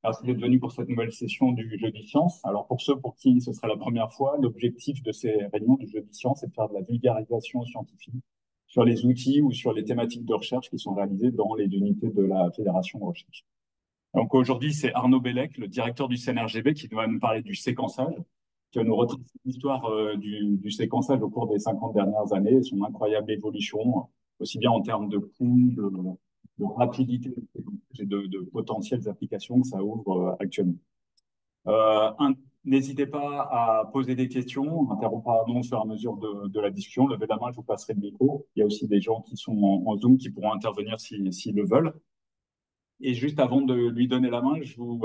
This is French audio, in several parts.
Merci d'être venu pour cette nouvelle session du Jeudi Science. Alors, pour ceux pour qui ce sera la première fois, l'objectif de ces réunions du Jeudi Science est de faire de la vulgarisation scientifique sur les outils ou sur les thématiques de recherche qui sont réalisées dans les unités de la Fédération de recherche. Donc, aujourd'hui, c'est Arnaud Bellec, le directeur du CNRGB, qui va nous parler du séquençage, qui va nous retracer l'histoire du séquençage au cours des 50 dernières années et son incroyable évolution, aussi bien en termes de coûts, de rapidité et de potentielles applications que ça ouvre actuellement. N'hésitez pas à poser des questions, interrompez-nous au fur et à mesure de la discussion. Levez la main, je vous passerai le micro. Il y a aussi des gens qui sont en Zoom qui pourront intervenir s'ils le veulent. Et juste avant de lui donner la main, je vous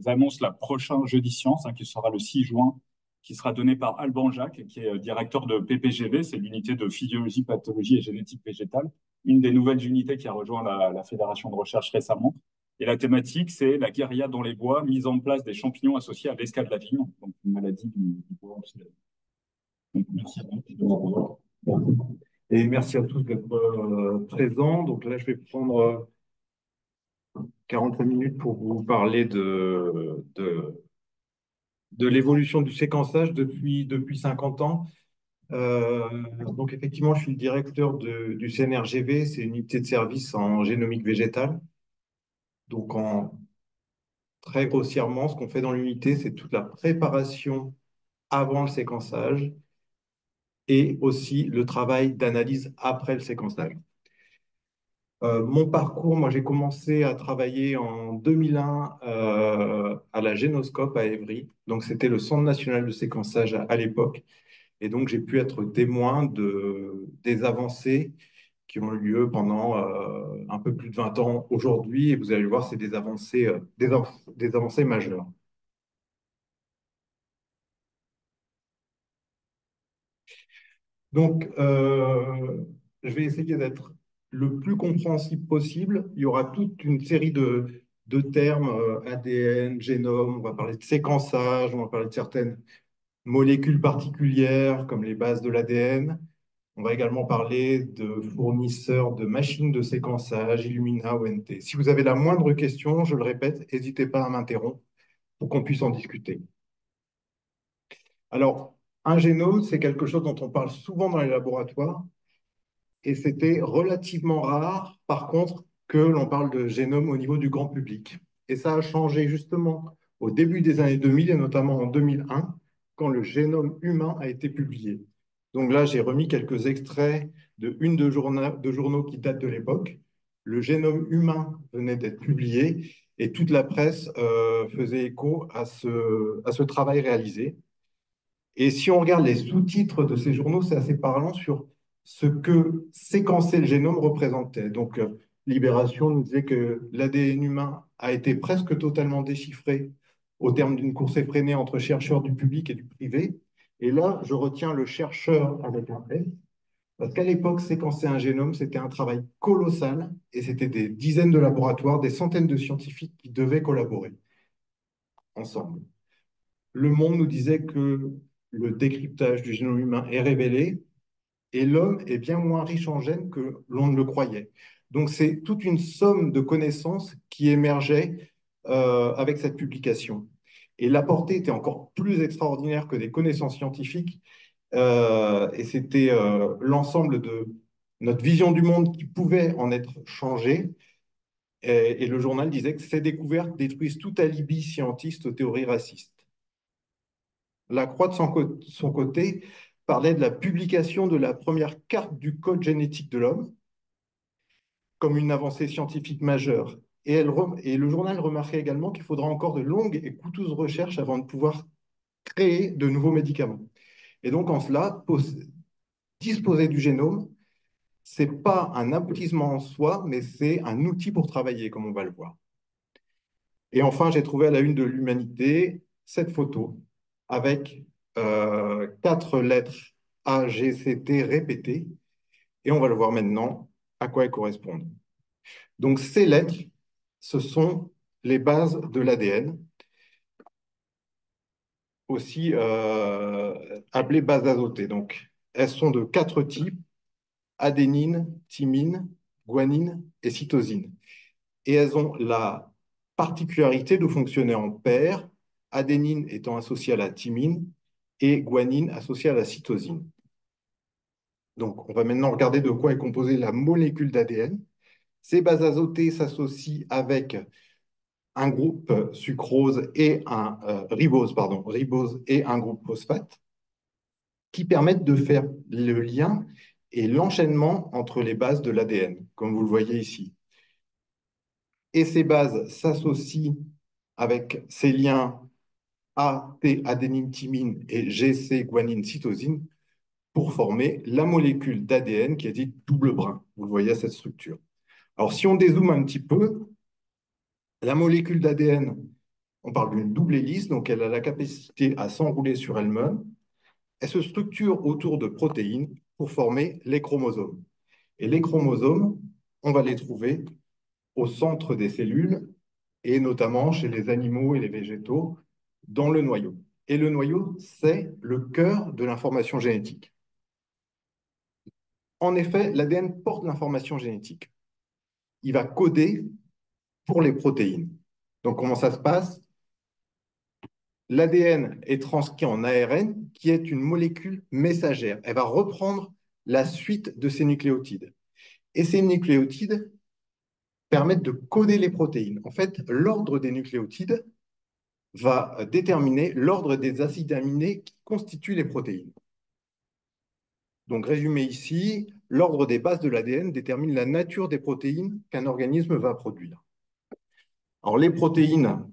annonce la prochaine Jeudi Science, qui sera le 6 juin, qui sera donné par Alban Jacques, qui est directeur de PPGV, c'est l'unité de physiologie, pathologie et génétique végétale, une des nouvelles unités qui a rejoint la Fédération de recherche récemment. Et la thématique, c'est la guérilla dans les bois, mise en place des champignons associés à l'esclavagine, donc une maladie du bois aussi. Donc, merci à vous. Et merci à tous d'être présents. Donc là, je vais prendre 45 minutes pour vous parler de l'évolution du séquençage depuis 50 ans. Donc effectivement, je suis le directeur du CNRGV, c'est une unité de service en génomique végétale. Donc très grossièrement, ce qu'on fait dans l'unité, c'est toute la préparation avant le séquençage et aussi le travail d'analyse après le séquençage. Mon parcours, moi j'ai commencé à travailler en 2001 à la Génoscope à Évry. Donc c'était le Centre national de séquençage à l'époque. Et donc j'ai pu être témoin des avancées qui ont eu lieu pendant un peu plus de 20 ans aujourd'hui. Et vous allez le voir, c'est des avancées, des avancées majeures. Donc je vais essayer d'être le plus compréhensible possible. Il y aura toute une série de termes, ADN, génome, on va parler de séquençage, on va parler de certaines molécules particulières comme les bases de l'ADN. On va également parler de fournisseurs de machines de séquençage, Illumina, ONT. Si vous avez la moindre question, je le répète, n'hésitez pas à m'interrompre pour qu'on puisse en discuter. Alors, un génome, c'est quelque chose dont on parle souvent dans les laboratoires, et c'était relativement rare, par contre, que l'on parle de génome au niveau du grand public. Et ça a changé justement au début des années 2000 et notamment en 2001, quand le génome humain a été publié. Donc là, j'ai remis quelques extraits de une de journaux qui datent de l'époque. Le génome humain venait d'être publié et toute la presse faisait écho à ce travail réalisé. Et si on regarde les sous-titres de ces journaux, c'est assez parlant sur ce que séquencer le génome représentait. Donc, Libération nous disait que l'ADN humain a été presque totalement déchiffré au terme d'une course effrénée entre chercheurs du public et du privé. Et là, je retiens le chercheur avec un S, parce qu'à l'époque, séquencer un génome, c'était un travail colossal et c'était des dizaines de laboratoires, des centaines de scientifiques qui devaient collaborer ensemble. Le Monde nous disait que le décryptage du génome humain est révélé et l'homme est bien moins riche en gènes que l'on ne le croyait. Donc c'est toute une somme de connaissances qui émergeait avec cette publication. Et la portée était encore plus extraordinaire que des connaissances scientifiques. Et c'était l'ensemble de notre vision du monde qui pouvait en être changée. Et le journal disait que ces découvertes détruisent tout alibi scientiste aux théories racistes. Lacroix, de son côté, parlait de la publication de la première carte du code génétique de l'homme comme une avancée scientifique majeure. Et le journal remarquait également qu'il faudra encore de longues et coûteuses recherches avant de pouvoir créer de nouveaux médicaments. Et donc, en cela, disposer du génome, ce n'est pas un aboutissement en soi, mais c'est un outil pour travailler, comme on va le voir. Et enfin, j'ai trouvé à la une de l'Humanité cette photo avec 4 lettres A, G, C, T répétées. Et on va le voir maintenant à quoi elles correspondent. Donc, ces lettres, ce sont les bases de l'ADN, aussi appelées bases azotées. Donc, elles sont de 4 types, adénine, thymine, guanine et cytosine. Et elles ont la particularité de fonctionner en paire, adénine étant associée à la thymine et guanine associée à la cytosine. Donc, on va maintenant regarder de quoi est composée la molécule d'ADN. Ces bases azotées s'associent avec un groupe sucrose et un ribose et un groupe phosphate qui permettent de faire le lien et l'enchaînement entre les bases de l'ADN, comme vous le voyez ici. Et ces bases s'associent avec ces liens A, T, adénine, thymine et G, C, guanine, cytosine pour former la molécule d'ADN qui est dite double brin. Vous le voyez à cette structure. Alors, si on dézoome un petit peu, la molécule d'ADN, on parle d'une double hélice, donc elle a la capacité à s'enrouler sur elle-même. Elle se structure autour de protéines pour former les chromosomes. Et les chromosomes, on va les trouver au centre des cellules, et notamment chez les animaux et les végétaux, dans le noyau. Et le noyau, c'est le cœur de l'information génétique. En effet, l'ADN porte l'information génétique. Il va coder pour les protéines. Donc, comment ça se passe? L'ADN est transcrit en ARN, qui est une molécule messagère. Elle va reprendre la suite de ces nucléotides. Et ces nucléotides permettent de coder les protéines. En fait, l'ordre des nucléotides va déterminer l'ordre des acides aminés qui constituent les protéines. Donc, résumé ici, l'ordre des bases de l'ADN détermine la nature des protéines qu'un organisme va produire. Alors, les protéines,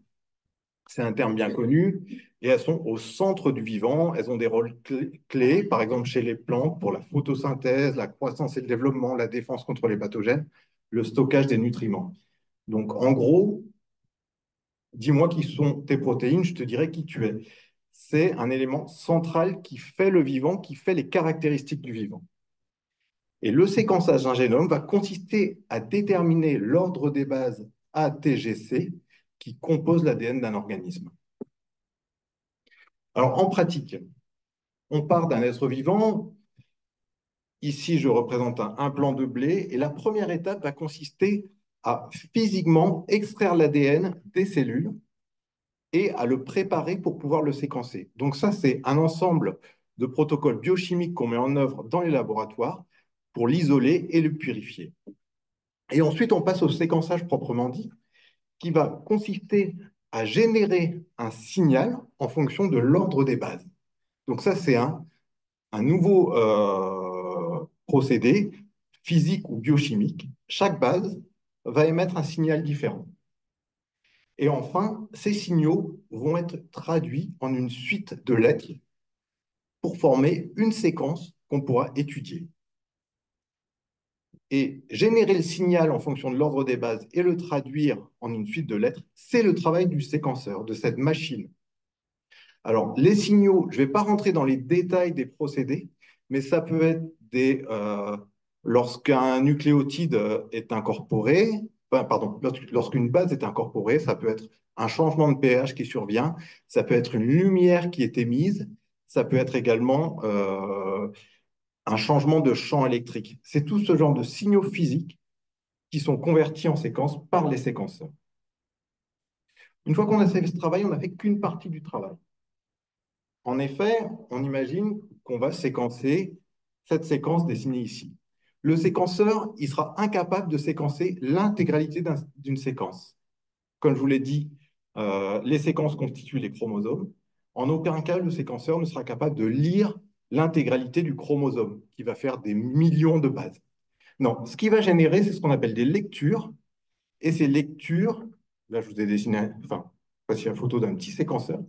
c'est un terme bien connu, et elles sont au centre du vivant. Elles ont des rôles clés, par exemple chez les plantes, pour la photosynthèse, la croissance et le développement, la défense contre les pathogènes, le stockage des nutriments. Donc, en gros, dis-moi qui sont tes protéines, je te dirai qui tu es. C'est un élément central qui fait le vivant, qui fait les caractéristiques du vivant. Et le séquençage d'un génome va consister à déterminer l'ordre des bases ATGC qui composent l'ADN d'un organisme. Alors, en pratique, on part d'un être vivant. Ici, je représente un plant de blé. Et la première étape va consister à physiquement extraire l'ADN des cellules et à le préparer pour pouvoir le séquencer. Donc ça, c'est un ensemble de protocoles biochimiques qu'on met en œuvre dans les laboratoires pour l'isoler et le purifier. Et ensuite, on passe au séquençage proprement dit, qui va consister à générer un signal en fonction de l'ordre des bases. Donc ça, c'est un nouveau procédé physique ou biochimique. Chaque base va émettre un signal différent. Et enfin, ces signaux vont être traduits en une suite de lettres pour former une séquence qu'on pourra étudier. Et générer le signal en fonction de l'ordre des bases et le traduire en une suite de lettres, c'est le travail du séquenceur, de cette machine. Alors, les signaux, je ne vais pas rentrer dans les détails des procédés, mais ça peut être lorsqu'un nucléotide est incorporé, lorsqu'une base est incorporée, ça peut être un changement de pH qui survient, ça peut être une lumière qui est émise, ça peut être également un changement de champ électrique. C'est tout ce genre de signaux physiques qui sont convertis en séquences par les séquenceurs. Une fois qu'on a fait ce travail, on n'a fait qu'une partie du travail. En effet, on imagine qu'on va séquencer cette séquence dessinée ici. Le séquenceur, il sera incapable de séquencer l'intégralité d'une séquence. Comme je vous l'ai dit, les séquences constituent les chromosomes. En aucun cas, le séquenceur ne sera capable de lire l'intégralité du chromosome, qui va faire des millions de bases. Non, ce qui va générer, c'est ce qu'on appelle des lectures. Et ces lectures, là, je vous ai dessiné, voici la photo d'un petit séquenceur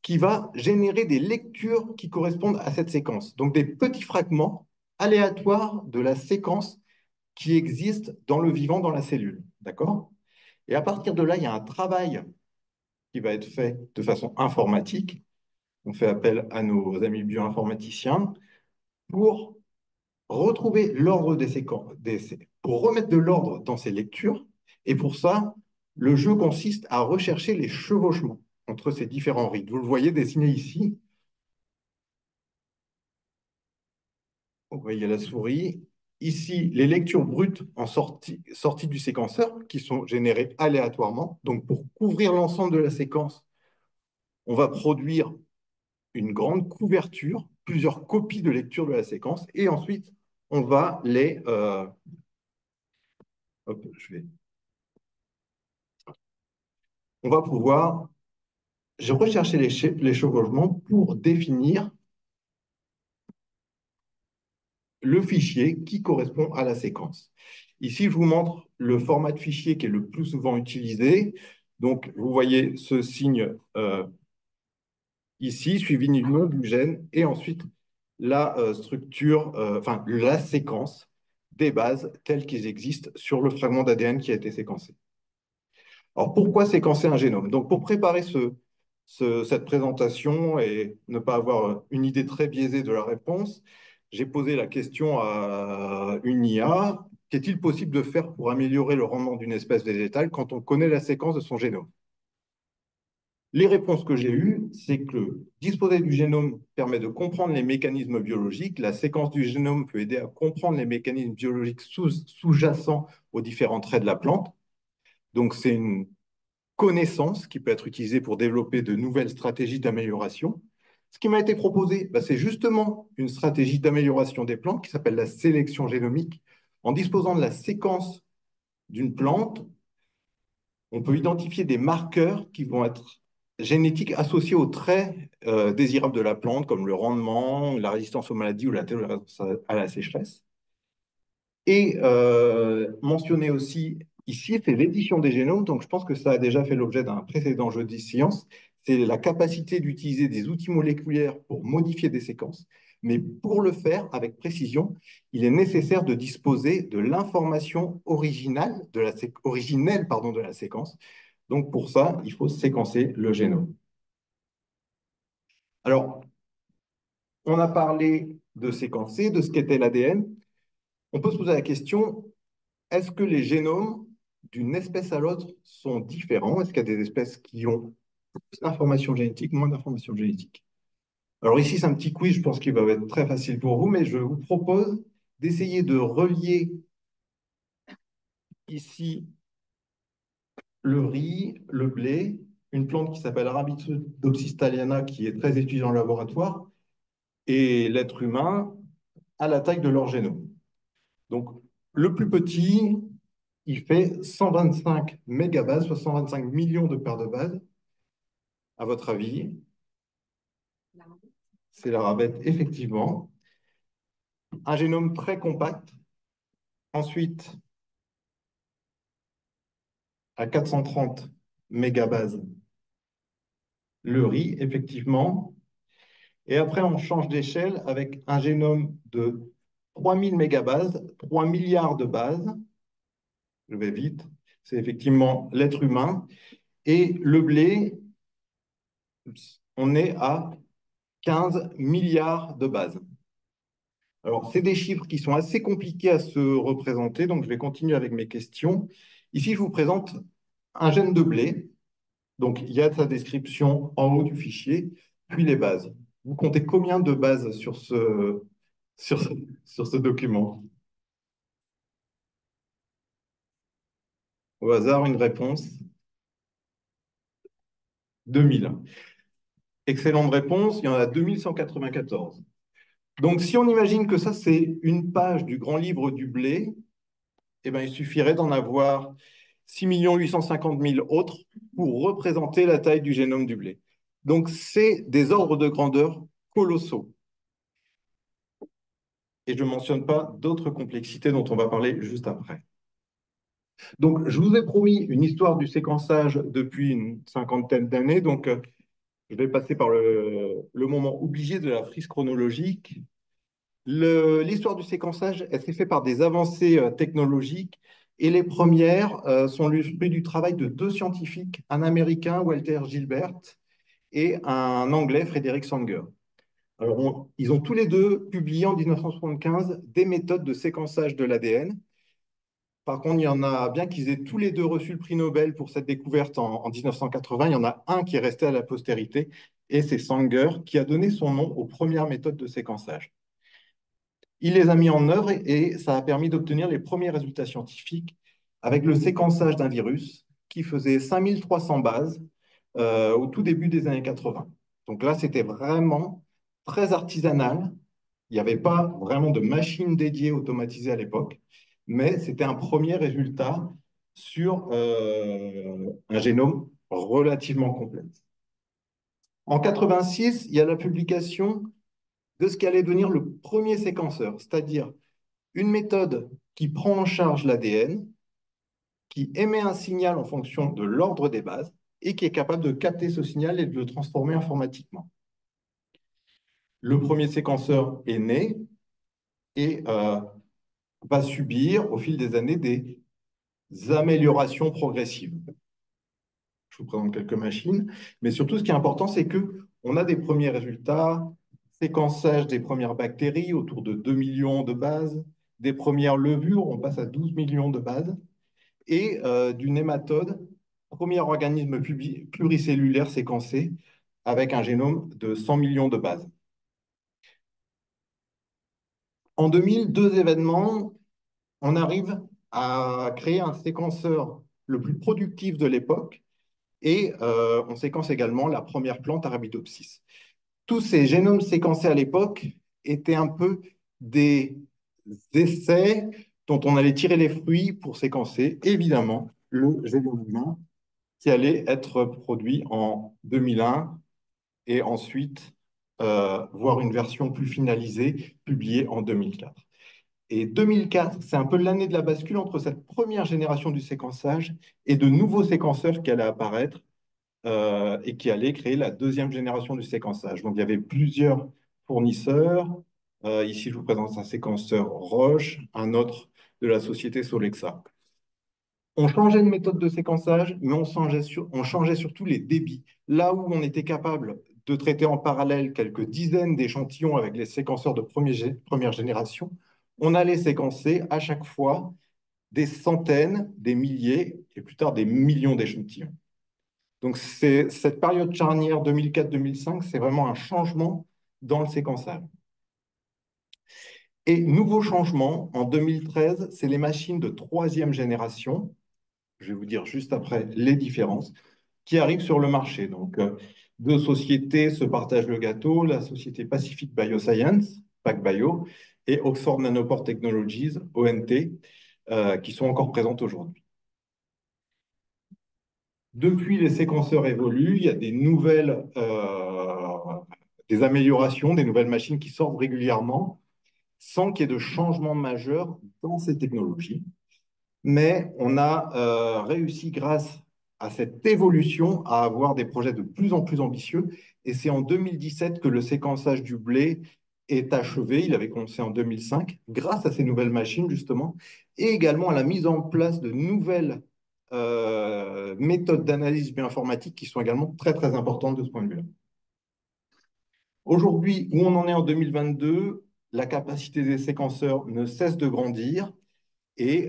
qui va générer des lectures qui correspondent à cette séquence. Donc des petits fragments aléatoires de la séquence qui existe dans le vivant, dans la cellule. D'accord? Et à partir de là, il y a un travail qui va être fait de façon informatique. On fait appel à nos amis bioinformaticiens pour retrouver l'ordre des séquences, pour remettre de l'ordre dans ces lectures. Et pour ça, le jeu consiste à rechercher les chevauchements entre ces différents rites. Vous le voyez dessiné ici. Vous voyez la souris. ici les lectures brutes en sortie du séquenceur qui sont générées aléatoirement. Donc, pour couvrir l'ensemble de la séquence, on va produire une grande couverture, plusieurs copies de lecture de la séquence, et ensuite, on va hop, on va pouvoir rechercher les chevauchements pour définir le fichier qui correspond à la séquence. Ici, je vous montre le format de fichier qui est le plus souvent utilisé. Donc, vous voyez ce signe ici, suivi du nom du gène, et ensuite la structure, enfin la séquence des bases telles qu'ils existent sur le fragment d'ADN qui a été séquencé. Alors, pourquoi séquencer un génome? Donc, pour préparer cette présentation et ne pas avoir une idée très biaisée de la réponse, j'ai posé la question à une IA. Qu'est-il possible de faire pour améliorer le rendement d'une espèce végétale quand on connaît la séquence de son génome? Les réponses que j'ai eues, c'est que disposer du génome permet de comprendre les mécanismes biologiques. La séquence du génome peut aider à comprendre les mécanismes biologiques sous-jacents aux différents traits de la plante. Donc, c'est une connaissance qui peut être utilisée pour développer de nouvelles stratégies d'amélioration. Ce qui m'a été proposé, c'est justement une stratégie d'amélioration des plantes qui s'appelle la sélection génomique. En disposant de la séquence d'une plante, on peut identifier des marqueurs qui vont être génétiques associés aux traits désirables de la plante, comme le rendement, la résistance aux maladies ou la tolérance à la sécheresse. Et mentionner aussi ici, c'est l'édition des génomes. Donc, je pense que ça a déjà fait l'objet d'un précédent Jeudi Science. C'est la capacité d'utiliser des outils moléculaires pour modifier des séquences. Mais pour le faire avec précision, il est nécessaire de disposer de l'information originelle de la séquence. Donc, pour ça, il faut séquencer le génome. Alors, on a parlé de séquencer, de ce qu'était l'ADN. On peut se poser la question, est-ce que les génomes d'une espèce à l'autre sont différents? Est-ce qu'il y a des espèces qui ont plus d'informations génétiques, moins d'informations génétiques? Alors ici, c'est un petit quiz, je pense qu'il va être très facile pour vous, mais je vous propose d'essayer de relier ici le riz, le blé, une plante qui s'appelle Arabidopsis thaliana, qui est très étudiée en laboratoire, et l'être humain à la taille de leur génome. Donc, le plus petit, il fait 125 mégabases, soit 125 millions de paires de bases. À votre avis? C'est la rabette, effectivement. Un génome très compact. Ensuite, à 430 mégabases, le riz, effectivement. Et après, on change d'échelle avec un génome de 3000 mégabases, 3 milliards de bases. Je vais vite. C'est effectivement l'être humain. Et le blé, on est à 15 milliards de bases. Alors, c'est des chiffres qui sont assez compliqués à se représenter, donc je vais continuer avec mes questions. Ici, je vous présente un gène de blé. Donc, il y a sa description en haut du fichier, puis les bases. Vous comptez combien de bases sur ce, sur ce document? Au hasard, une réponse? 2000. Excellente réponse, il y en a 2194. Donc, si on imagine que ça, c'est une page du grand livre du blé, eh ben, il suffirait d'en avoir 6 850 000 autres pour représenter la taille du génome du blé. Donc, c'est des ordres de grandeur colossaux. Et je ne mentionne pas d'autres complexités dont on va parler juste après. Donc, je vous ai promis une histoire du séquençage depuis une cinquantaine d'années. Donc, je vais passer par le moment obligé de la frise chronologique. L'histoire du séquençage, elle s'est faite par des avancées technologiques et les premières sont le fruit du travail de deux scientifiques, un Américain, Walter Gilbert, et un Anglais, Frederick Sanger. Alors, ils ont tous les deux publié en 1975 des méthodes de séquençage de l'ADN. Par contre, il y en a, bien qu'ils aient tous les deux reçu le prix Nobel pour cette découverte en 1980, il y en a un qui est resté à la postérité, et c'est Sanger qui a donné son nom aux premières méthodes de séquençage. Il les a mis en œuvre et ça a permis d'obtenir les premiers résultats scientifiques avec le séquençage d'un virus qui faisait 5300 bases au tout début des années 80. Donc là, c'était vraiment très artisanal. Il n'y avait pas vraiment de machine dédiée automatisée à l'époque, mais c'était un premier résultat sur un génome relativement complexe. En 86, il y a la publication de ce qui allait devenir le premier séquenceur, c'est-à-dire une méthode qui prend en charge l'ADN, qui émet un signal en fonction de l'ordre des bases et qui est capable de capter ce signal et de le transformer informatiquement. Le premier séquenceur est né et va subir au fil des années des améliorations progressives. Je vous présente quelques machines, mais surtout ce qui est important, c'est que on a des premiers résultats, séquençage des premières bactéries autour de 2 millions de bases, des premières levures, on passe à 12 millions de bases, et du nématode, premier organisme pluricellulaire séquencé avec un génome de 100 millions de bases. En 2000, deux événements, on arrive à créer un séquenceur le plus productif de l'époque et on séquence également la première plante Arabidopsis. Tous ces génomes séquencés à l'époque étaient un peu des essais dont on allait tirer les fruits pour séquencer, évidemment, le génome humain qui allait être produit en 2001 et ensuite voir une version plus finalisée publiée en 2004. Et 2004, c'est un peu l'année de la bascule entre cette première génération du séquençage et de nouveaux séquenceurs qui allaient apparaître et qui allaient créer la deuxième génération du séquençage. Donc il y avait plusieurs fournisseurs. Ici, je vous présente un séquenceur Roche, un autre de la société Solexa. On changeait de méthode de séquençage, mais on changeait surtout les débits. Là où on était capable de traiter en parallèle quelques dizaines d'échantillons avec les séquenceurs de première génération, on allait séquencer à chaque fois des centaines, des milliers et plus tard des millions d'échantillons. Donc cette période charnière 2004-2005, c'est vraiment un changement dans le séquençage. Et nouveau changement, en 2013, c'est les machines de troisième génération, je vais vous dire juste après les différences, qui arrivent sur le marché. Donc, deux sociétés se partagent le gâteau, la société Pacific Bioscience, PacBio, et Oxford Nanopore Technologies, ONT, qui sont encore présentes aujourd'hui. Depuis, les séquenceurs évoluent, il y a des améliorations, des nouvelles machines qui sortent régulièrement, sans qu'il y ait de changement majeur dans ces technologies. Mais on a réussi, grâce à cette évolution, à avoir des projets de plus en plus ambitieux. Et c'est en 2017 que le séquençage du blé est achevé. Il avait commencé en 2005, grâce à ces nouvelles machines, justement, et également à la mise en place de nouvelles méthodes d'analyse bioinformatique qui sont également très, très importantes de ce point de vue-là. Aujourd'hui, où on en est en 2022, la capacité des séquenceurs ne cesse de grandir. Et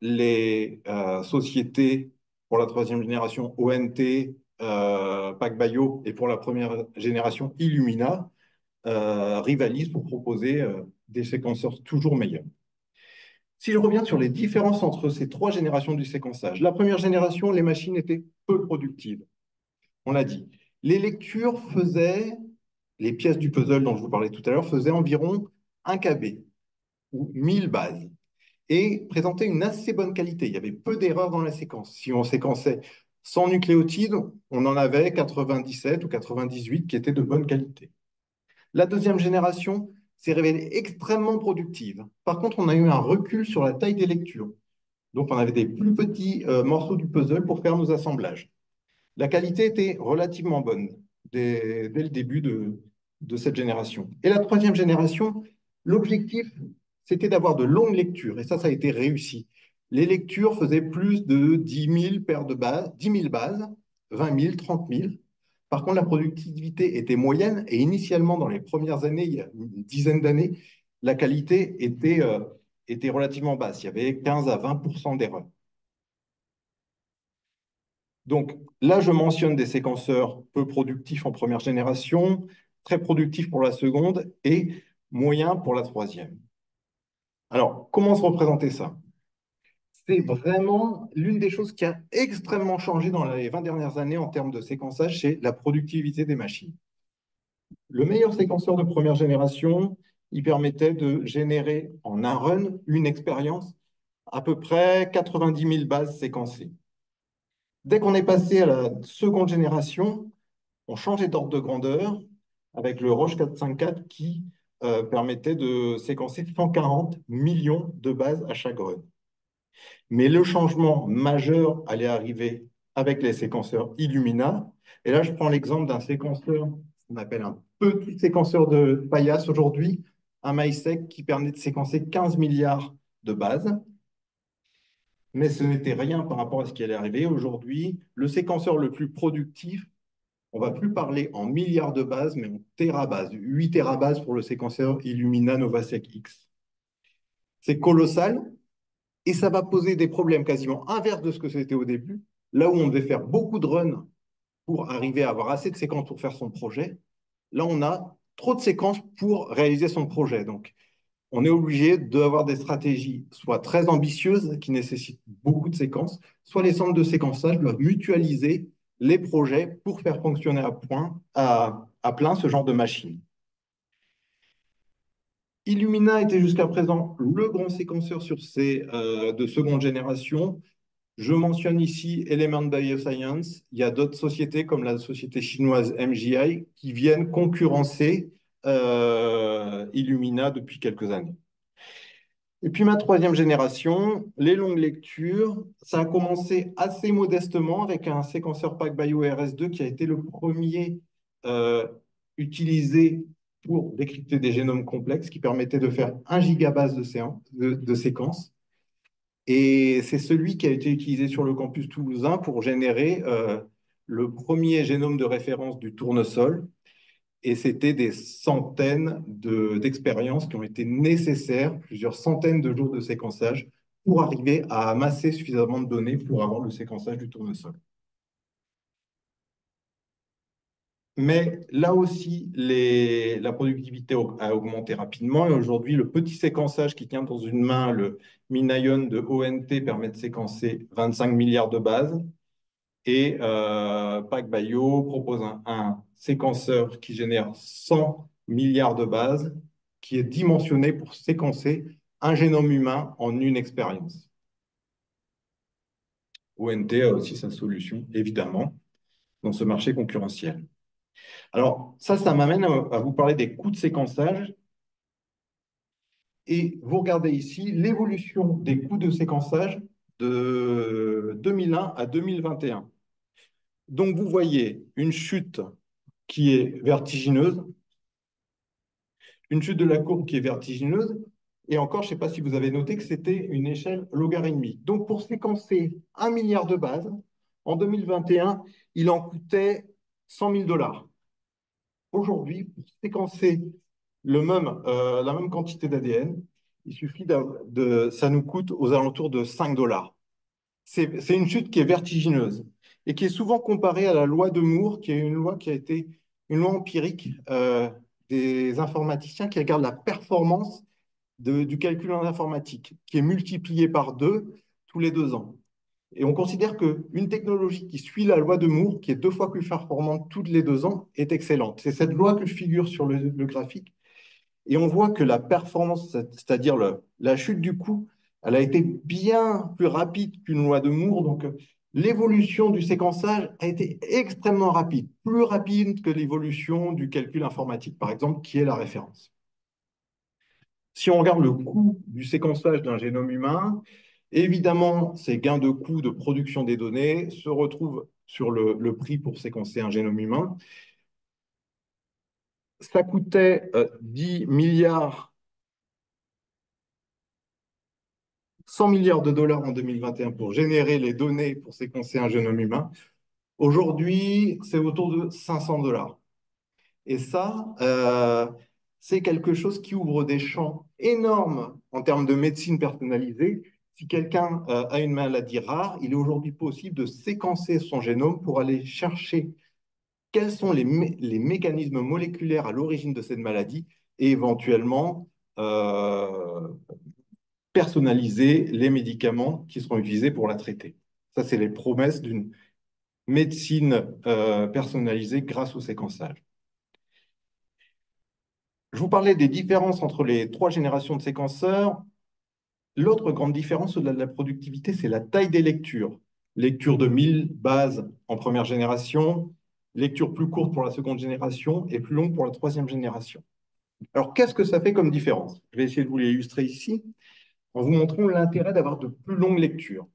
les sociétés pour la troisième génération ONT, PacBio et pour la première génération Illumina rivalisent pour proposer des séquenceurs toujours meilleurs. Si je reviens sur les différences entre ces trois générations du séquençage, la première génération, les machines étaient peu productives. On l'a dit. Les lectures faisaient, les pièces du puzzle dont je vous parlais tout à l'heure, faisaient environ 1 KB ou 1000 bases et présentait une assez bonne qualité. Il y avait peu d'erreurs dans la séquence. Si on séquençait 100 nucléotides, on en avait 97 ou 98 qui étaient de bonne qualité. La deuxième génération s'est révélée extrêmement productive. Par contre, on a eu un recul sur la taille des lectures. Donc, on avait des plus petits morceaux du puzzle pour faire nos assemblages. La qualité était relativement bonne dès le début de cette génération. Et la troisième génération, l'objectif, c'était d'avoir de longues lectures. Et ça a été réussi. Les lectures faisaient plus de 10 000 paires de bases, 10 000 bases, 20 000, 30 000. Par contre, la productivité était moyenne. Et initialement, dans les premières années, il y a une dizaine d'années, la qualité était relativement basse. Il y avait 15 à 20% d'erreurs. Donc là, je mentionne des séquenceurs peu productifs en première génération, très productifs pour la seconde, et moyen pour la troisième. Alors, comment se représenter ça? C'est vraiment l'une des choses qui a extrêmement changé dans les 20 dernières années en termes de séquençage, c'est la productivité des machines. Le meilleur séquenceur de première génération, il permettait de générer en un run une expérience à peu près 90 000 bases séquencées. Dès qu'on est passé à la seconde génération, on changeait d'ordre de grandeur avec le Roche 454 qui permettait de séquencer 140 millions de bases à chaque run. Mais le changement majeur allait arriver avec les séquenceurs Illumina. Et là, je prends l'exemple d'un séquenceur qu'on appelle un petit séquenceur de paillasse aujourd'hui, un MySeq qui permet de séquencer 15 milliards de bases. Mais ce n'était rien par rapport à ce qui allait arriver. Aujourd'hui, le séquenceur le plus productif, on ne va plus parler en milliards de bases, mais en térabases, 8 térabases pour le séquenceur Illumina NovaSeq X. C'est colossal, et ça va poser des problèmes quasiment inverses de ce que c'était au début. Là où on devait faire beaucoup de runs pour arriver à avoir assez de séquences pour faire son projet, là on a trop de séquences pour réaliser son projet. Donc on est obligé d'avoir des stratégies soit très ambitieuses qui nécessitent beaucoup de séquences, soit les centres de séquençage doivent mutualiser les projets pour faire fonctionner à plein ce genre de machine. Illumina était jusqu'à présent le grand séquenceur sur ces de seconde génération. Je mentionne ici Element Bioscience. Il y a d'autres sociétés comme la société chinoise MGI qui viennent concurrencer Illumina depuis quelques années. Et puis ma troisième génération, les longues lectures, ça a commencé assez modestement avec un séquenceur PacBio RS2 qui a été le premier euh, utilisé pour décrypter des génomes complexes qui permettait de faire 1 gigabase de séquences. Et c'est celui qui a été utilisé sur le campus toulousain pour générer le premier génome de référence du tournesol. Et c'était des centaines d'expériences qui ont été nécessaires, plusieurs centaines de jours de séquençage, pour arriver à amasser suffisamment de données pour avoir le séquençage du tournesol. Mais là aussi, la productivité a augmenté rapidement. Et aujourd'hui, le petit séquençage qui tient dans une main, le Minayon de ONT, permet de séquencer 25 milliards de bases. Et PacBio propose un séquenceur qui génère 100 milliards de bases, qui est dimensionné pour séquencer un génome humain en une expérience. ONT a aussi sa solution, évidemment, dans ce marché concurrentiel. Alors, ça m'amène à vous parler des coûts de séquençage. Et vous regardez ici l'évolution des coûts de séquençage de 2001 à 2021. Donc, vous voyez une chute qui est vertigineuse, une chute de la courbe qui est vertigineuse. Et encore, je ne sais pas si vous avez noté que c'était une échelle logarithmique. Donc, pour séquencer 1 milliard de bases, en 2021, il en coûtait 100 000 dollars. Aujourd'hui, pour séquencer la même quantité d'ADN, il suffit ça nous coûte aux alentours de 5 dollars. C'est une chute qui est vertigineuse et qui est souvent comparée à la loi de Moore, qui est une loi qui a été une loi empirique des informaticiens qui regarde la performance du calcul en informatique, qui est multipliée par 2 tous les 2 ans. Et on considère qu'une technologie qui suit la loi de Moore, qui est 2 fois plus performante tous les 2 ans, est excellente. C'est cette loi que je figure sur le graphique. Et on voit que la performance, c'est-à-dire la chute du coût, elle a été bien plus rapide qu'une loi de Moore. Donc, l'évolution du séquençage a été extrêmement rapide, plus rapide que l'évolution du calcul informatique, par exemple, qui est la référence. Si on regarde le coût du séquençage d'un génome humain, évidemment, ces gains de coût de production des données se retrouvent sur le prix pour séquencer un génome humain. Ça coûtait 10 milliards 100 milliards de dollars en 2021 pour générer les données pour séquencer un génome humain. Aujourd'hui, c'est autour de 500 dollars. Et ça, c'est quelque chose qui ouvre des champs énormes en termes de médecine personnalisée. Si quelqu'un a une maladie rare, il est aujourd'hui possible de séquencer son génome pour aller chercher quels sont les mécanismes moléculaires à l'origine de cette maladie et éventuellement euh, personnaliser les médicaments qui seront utilisés pour la traiter. Ça, c'est les promesses d'une médecine personnalisée grâce au séquençage. Je vous parlais des différences entre les trois générations de séquenceurs. L'autre grande différence au-delà de la productivité, c'est la taille des lectures. Lecture de 1000 bases en première génération, lecture plus courte pour la seconde génération et plus longue pour la troisième génération. Alors, qu'est-ce que ça fait comme différence? Je vais essayer de vous l'illustrer ici en vous montrant l'intérêt d'avoir de plus longues lectures.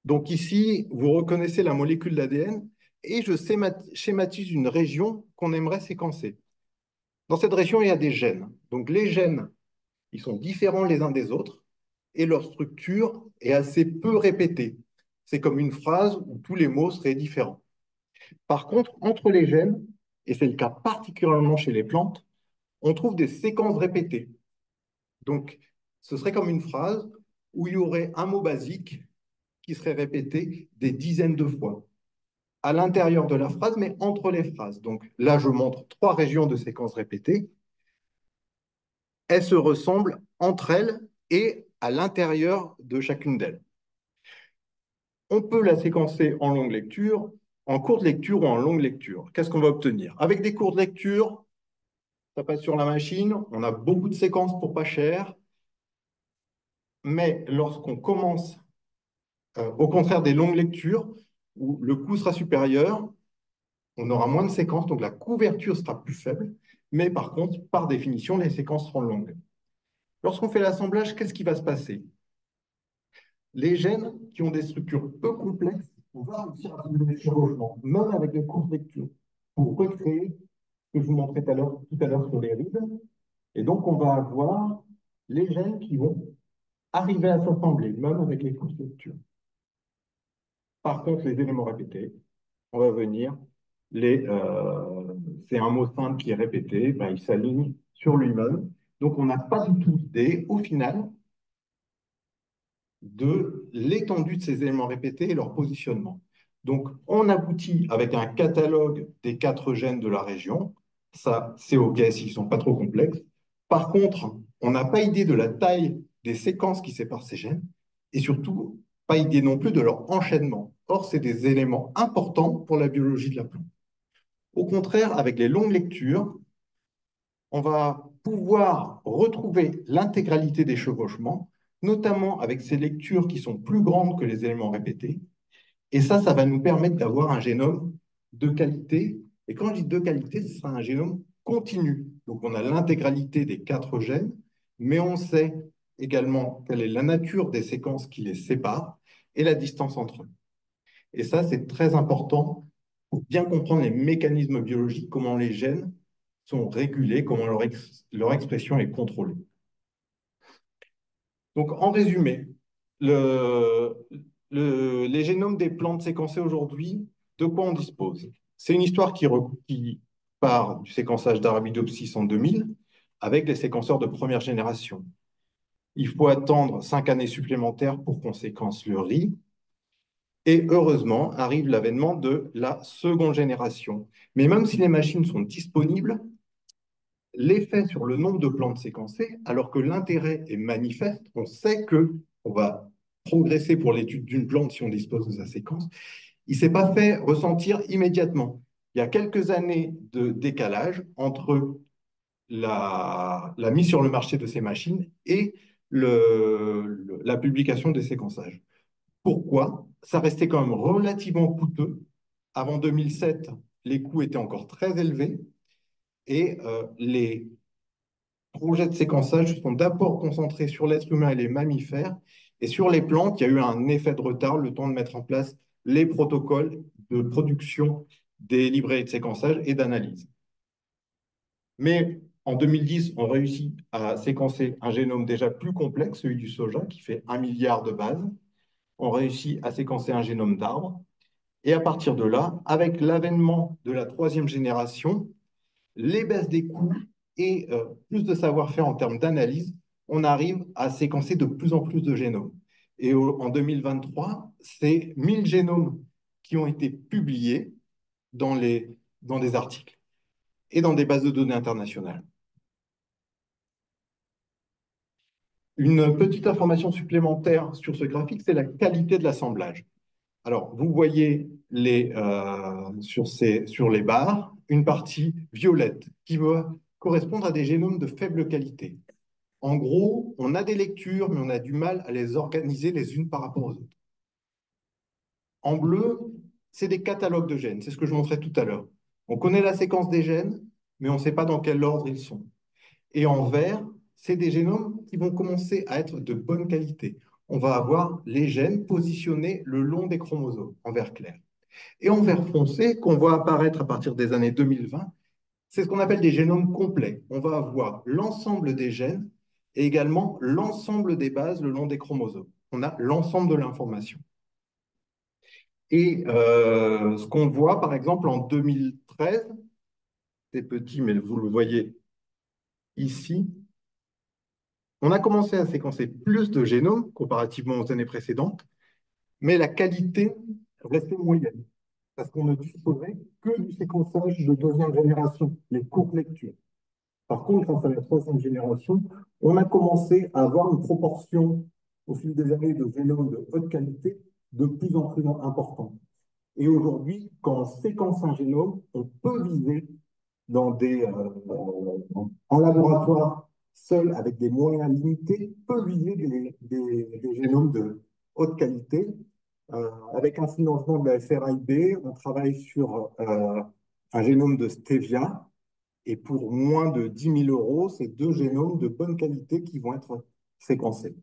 Donc ici, vous reconnaissez la molécule d'ADN et je schématise une région qu'on aimerait séquencer. Dans cette région, il y a des gènes. Donc les gènes, ils sont différents les uns des autres et leur structure est assez peu répétée. C'est comme une phrase où tous les mots seraient différents. Par contre, entre les gènes, et c'est le cas particulièrement chez les plantes, on trouve des séquences répétées. Donc, ce serait comme une phrase où il y aurait un mot basique qui serait répété des dizaines de fois à l'intérieur de la phrase, mais entre les phrases. Donc là, je montre trois régions de séquences répétées. Elles se ressemblent entre elles et à l'intérieur de chacune d'elles. On peut la séquencer en longue lecture, en courte lecture ou en longue lecture. Qu'est-ce qu'on va obtenir? Avec des courtes lectures, ça passe sur la machine, on a beaucoup de séquences pour pas cher, mais lorsqu'on commence, au contraire des longues lectures, où le coût sera supérieur, on aura moins de séquences, donc la couverture sera plus faible, mais par contre, par définition, les séquences seront longues. Lorsqu'on fait l'assemblage, qu'est-ce qui va se passer? Les gènes qui ont des structures peu complexes, on va réussir à trouver des chevauchements, même avec les courtes lectures, pour recréer ce que je vous montrais tout à l'heure sur les rides. Et donc, on va avoir les gènes qui vont arriver à s'assembler, même avec les courtes lectures. Par contre, les éléments répétés, on va venir c'est un mot simple qui est répété, ben, il s'aligne sur lui-même. Donc, on n'a pas du tout idée, au final, de l'étendue de ces éléments répétés et leur positionnement. Donc, on aboutit avec un catalogue des 4 gènes de la région. Ça, c'est OK s'ils ne sont pas trop complexes. Par contre, on n'a pas idée de la taille des séquences qui séparent ces gènes et surtout, pas idée non plus de leur enchaînement. Or, c'est des éléments importants pour la biologie de la plante. Au contraire, avec les longues lectures, on va pouvoir retrouver l'intégralité des chevauchements, notamment avec ces lectures qui sont plus grandes que les éléments répétés. Et ça va nous permettre d'avoir un génome de qualité. Et quand je dis de qualité, ce sera un génome continu. Donc on a l'intégralité des 4 gènes, mais on sait également quelle est la nature des séquences qui les séparent et la distance entre eux. Et ça, c'est très important pour bien comprendre les mécanismes biologiques, comment les gènes sont régulés, comment leur expression est contrôlée. Donc, en résumé, les génomes des plantes séquencées aujourd'hui, de quoi on dispose? C'est une histoire qui part du séquençage d'Arabidopsis en 2000 avec les séquenceurs de première génération. Il faut attendre 5 années supplémentaires pour qu'on séquence le riz. Et heureusement, arrive l'avènement de la seconde génération. Mais même si les machines sont disponibles, l'effet sur le nombre de plantes séquencées, alors que l'intérêt est manifeste, on sait qu'on va progresser pour l'étude d'une plante si on dispose de sa séquence, il ne s'est pas fait ressentir immédiatement. Il y a quelques années de décalage entre la mise sur le marché de ces machines et la publication des séquençages. Pourquoi? Ça restait quand même relativement coûteux. Avant 2007, les coûts étaient encore très élevés et les projets de séquençage se sont d'abord concentrés sur l'être humain et les mammifères. Et sur les plantes, il y a eu un effet de retard, le temps de mettre en place les protocoles de production des librairies de séquençage et d'analyse. Mais en 2010, on réussit à séquencer un génome déjà plus complexe, celui du soja, qui fait 1 milliard de bases. On réussit à séquencer un génome d'arbres. Et à partir de là, avec l'avènement de la troisième génération, les baisses des coûts et plus de savoir-faire en termes d'analyse, on arrive à séquencer de plus en plus de génomes. Et en 2023, c'est 1000 génomes qui ont été publiés dans des articles et dans des bases de données internationales. Une petite information supplémentaire sur ce graphique, c'est la qualité de l'assemblage. Alors, vous voyez sur les barres une partie violette qui va correspondre à des génomes de faible qualité. En gros, on a des lectures, mais on a du mal à les organiser les unes par rapport aux autres. En bleu, c'est des catalogues de gènes, c'est ce que je montrais tout à l'heure. On connaît la séquence des gènes, mais on ne sait pas dans quel ordre ils sont. Et en vert, c'est des génomes qui vont commencer à être de bonne qualité. On va avoir les gènes positionnés le long des chromosomes, en vert clair. Et en vert foncé, qu'on voit apparaître à partir des années 2020, c'est ce qu'on appelle des génomes complets. On va avoir l'ensemble des gènes et également l'ensemble des bases le long des chromosomes. On a l'ensemble de l'information. Et ce qu'on voit, par exemple, en 2013, c'est petit, mais vous le voyez ici, on a commencé à séquencer plus de génomes comparativement aux années précédentes, mais la qualité restait moyenne, parce qu'on ne disposait que du séquençage de deuxième génération, les courtes lectures. Par contre, grâce à la troisième génération, on a commencé à avoir une proportion au fil des années de génomes de haute qualité de plus en plus importante. Et aujourd'hui, quand on séquence un génome, on peut viser en laboratoire seul avec des moyens limités, peut viser des génomes de haute qualité. Avec un financement de la FRIB, on travaille sur un génome de stevia. Et pour moins de 10 000 €, c'est deux génomes de bonne qualité qui vont être séquencés.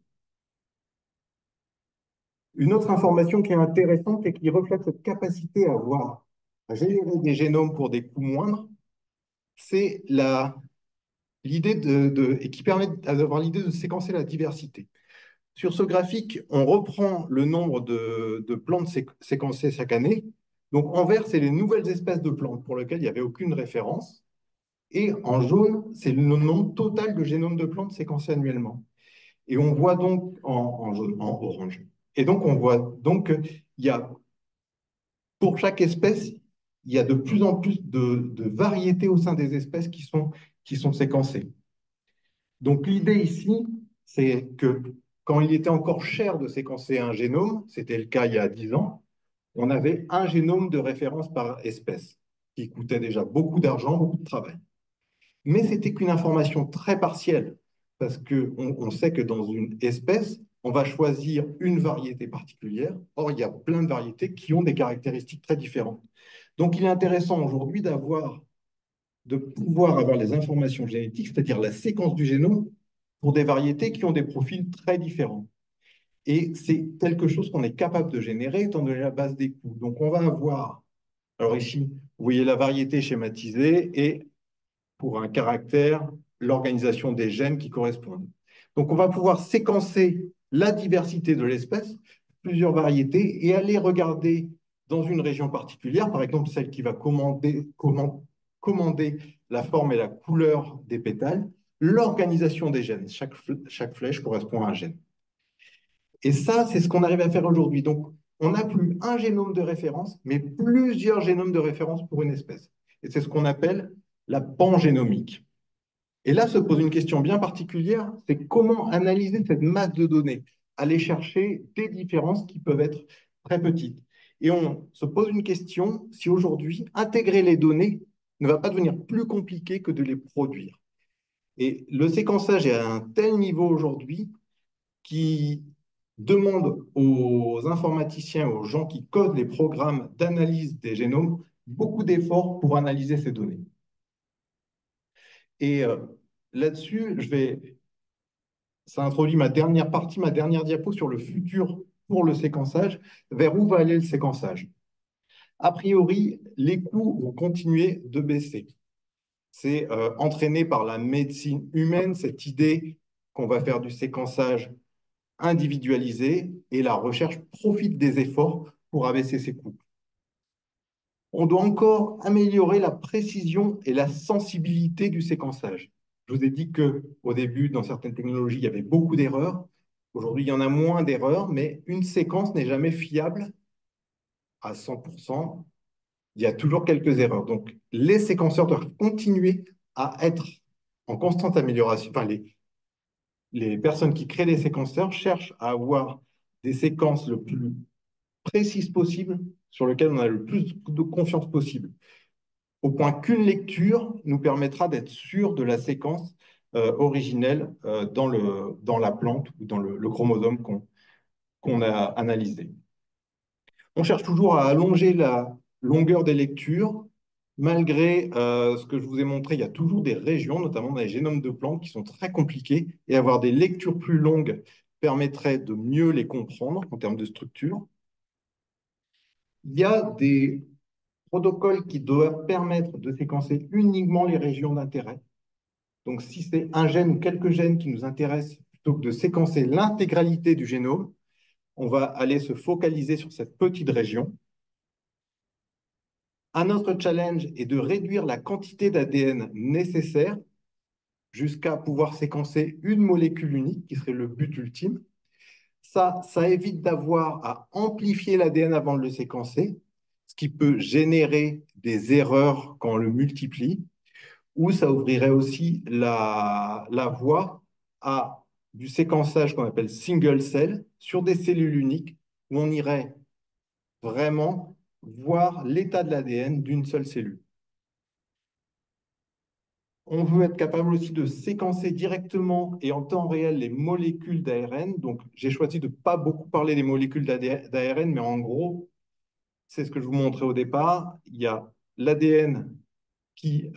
Une autre information qui est intéressante et qui reflète cette capacité à générer des génomes pour des coûts moindres, c'est l'idée et qui permet d'avoir l'idée de séquencer la diversité. Sur ce graphique, on reprend le nombre de plantes séquencées chaque année. Donc en vert, c'est les nouvelles espèces de plantes pour lesquelles il n'y avait aucune référence. Et en jaune, c'est le nombre total de génomes de plantes séquencés annuellement. Et on voit donc en jaune, en orange. Et donc on voit donc il y a pour chaque espèce, il y a de plus en plus de variétés au sein des espèces qui sont séquencées. Donc l'idée ici, c'est que quand il était encore cher de séquencer un génome, c'était le cas il y a 10 ans, on avait un génome de référence par espèce, qui coûtait déjà beaucoup d'argent, beaucoup de travail. Mais c'était qu'une information très partielle, parce qu'on sait que dans une espèce, on va choisir une variété particulière. Or, il y a plein de variétés qui ont des caractéristiques très différentes. Donc, il est intéressant aujourd'hui de pouvoir avoir les informations génétiques, c'est-à-dire la séquence du génome, pour des variétés qui ont des profils très différents. Et c'est quelque chose qu'on est capable de générer étant donné la base des coûts. Donc, on va avoir, alors ici, vous voyez la variété schématisée et pour un caractère, l'organisation des gènes qui correspondent. Donc, on va pouvoir séquencer la diversité de l'espèce, plusieurs variétés, et aller regarder dans une région particulière, par exemple celle qui va commander la forme et la couleur des pétales, l'organisation des gènes. Chaque flèche correspond à un gène. Et ça, c'est ce qu'on arrive à faire aujourd'hui. Donc, on n'a plus un génome de référence, mais plusieurs génomes de référence pour une espèce. Et c'est ce qu'on appelle la pangénomique. Et là se pose une question bien particulière, c'est comment analyser cette masse de données, aller chercher des différences qui peuvent être très petites. Et on se pose une question, si aujourd'hui, intégrer les données ne va pas devenir plus compliqué que de les produire. Et le séquençage est à un tel niveau aujourd'hui qui demande aux informaticiens, aux gens qui codent les programmes d'analyse des génomes, beaucoup d'efforts pour analyser ces données. Et là-dessus, ça introduit ma dernière partie, ma dernière diapo sur le futur pour le séquençage, vers où va aller le séquençage. A priori, les coûts vont continuer de baisser. C'est entraîné par la médecine humaine, cette idée qu'on va faire du séquençage individualisé, et la recherche profite des efforts pour abaisser ses coûts. On doit encore améliorer la précision et la sensibilité du séquençage. Je vous ai dit qu'au début, dans certaines technologies, il y avait beaucoup d'erreurs. Aujourd'hui, il y en a moins d'erreurs, mais une séquence n'est jamais fiable à 100%. Il y a toujours quelques erreurs. Donc, les séquenceurs doivent continuer à être en constante amélioration. Enfin, les personnes qui créent des séquenceurs cherchent à avoir des séquences le plus précises possible, sur lesquelles on a le plus de confiance possible, au point qu'une lecture nous permettra d'être sûr de la séquence originelle dans la plante ou dans le chromosome qu'on a analysé. On cherche toujours à allonger la longueur des lectures. Malgré ce que je vous ai montré, il y a toujours des régions, notamment dans les génomes de plantes, qui sont très compliquées, et avoir des lectures plus longues permettrait de mieux les comprendre en termes de structure. Il y a des protocoles qui doivent permettre de séquencer uniquement les régions d'intérêt. Donc, si c'est un gène ou quelques gènes qui nous intéressent, plutôt que de séquencer l'intégralité du génome, on va aller se focaliser sur cette petite région. Un autre challenge est de réduire la quantité d'ADN nécessaire jusqu'à pouvoir séquencer une molécule unique, qui serait le but ultime. Ça évite d'avoir à amplifier l'ADN avant de le séquencer, ce qui peut générer des erreurs quand on le multiplie, ou ça ouvrirait aussi la voie à du séquençage qu'on appelle single cell sur des cellules uniques, où on irait vraiment voir l'état de l'ADN d'une seule cellule. On veut être capable aussi de séquencer directement et en temps réel les molécules d'ARN. Donc, j'ai choisi de ne pas beaucoup parler des molécules d'ARN, mais en gros, c'est ce que je vous montrais au départ. Il y a l'ADN qui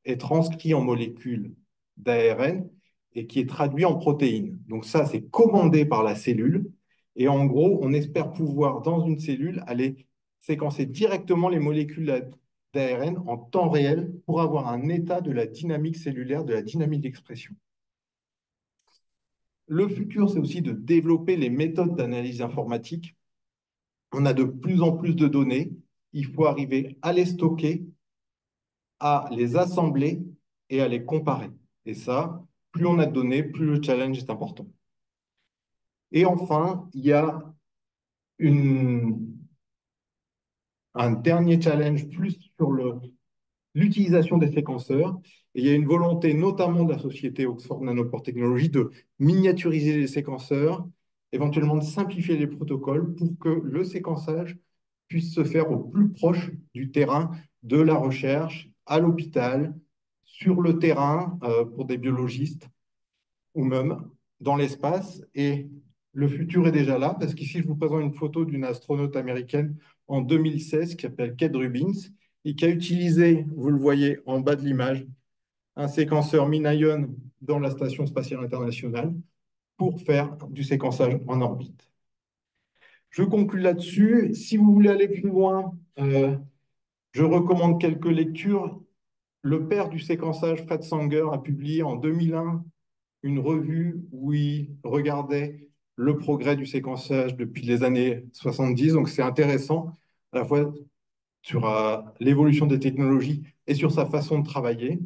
est transcrit en molécules d'ARN et qui est traduit en protéines. Donc ça, c'est commandé par la cellule. Et en gros, on espère pouvoir, dans une cellule, aller séquencer directement les molécules d'ARN en temps réel pour avoir un état de la dynamique cellulaire, de la dynamique d'expression. Le futur, c'est aussi de développer les méthodes d'analyse informatique. On a de plus en plus de données. Il faut arriver à les stocker, à les assembler et à les comparer. Et ça, plus on a de données, plus le challenge est important. Et enfin, il y a un dernier challenge plus sur l'utilisation des séquenceurs. Et il y a une volonté, notamment de la société Oxford Nanopore Technologies, de miniaturiser les séquenceurs, éventuellement de simplifier les protocoles pour que le séquençage puisse se faire au plus proche du terrain de la recherche, à l'hôpital, sur le terrain pour des biologistes ou même dans l'espace. Et le futur est déjà là, parce qu'ici, je vous présente une photo d'une astronaute américaine en 2016 qui s'appelle Kate Rubins et qui a utilisé, vous le voyez en bas de l'image, un séquenceur Minion dans la Station spatiale internationale pour faire du séquençage en orbite. Je conclue là-dessus. Si vous voulez aller plus loin, je recommande quelques lectures. Le père du séquençage, Fred Sanger, a publié en 2001 une revue où il regardait le progrès du séquençage depuis les années 70. Donc, c'est intéressant à la fois sur l'évolution des technologies et sur sa façon de travailler.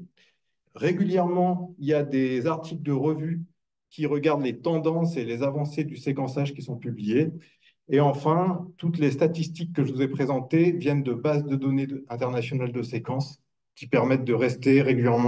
Régulièrement, il y a des articles de revue qui regardent les tendances et les avancées du séquençage qui sont publiés. Et enfin, toutes les statistiques que je vous ai présentées viennent de bases de données internationales de séquences qui permettent de rester régulièrement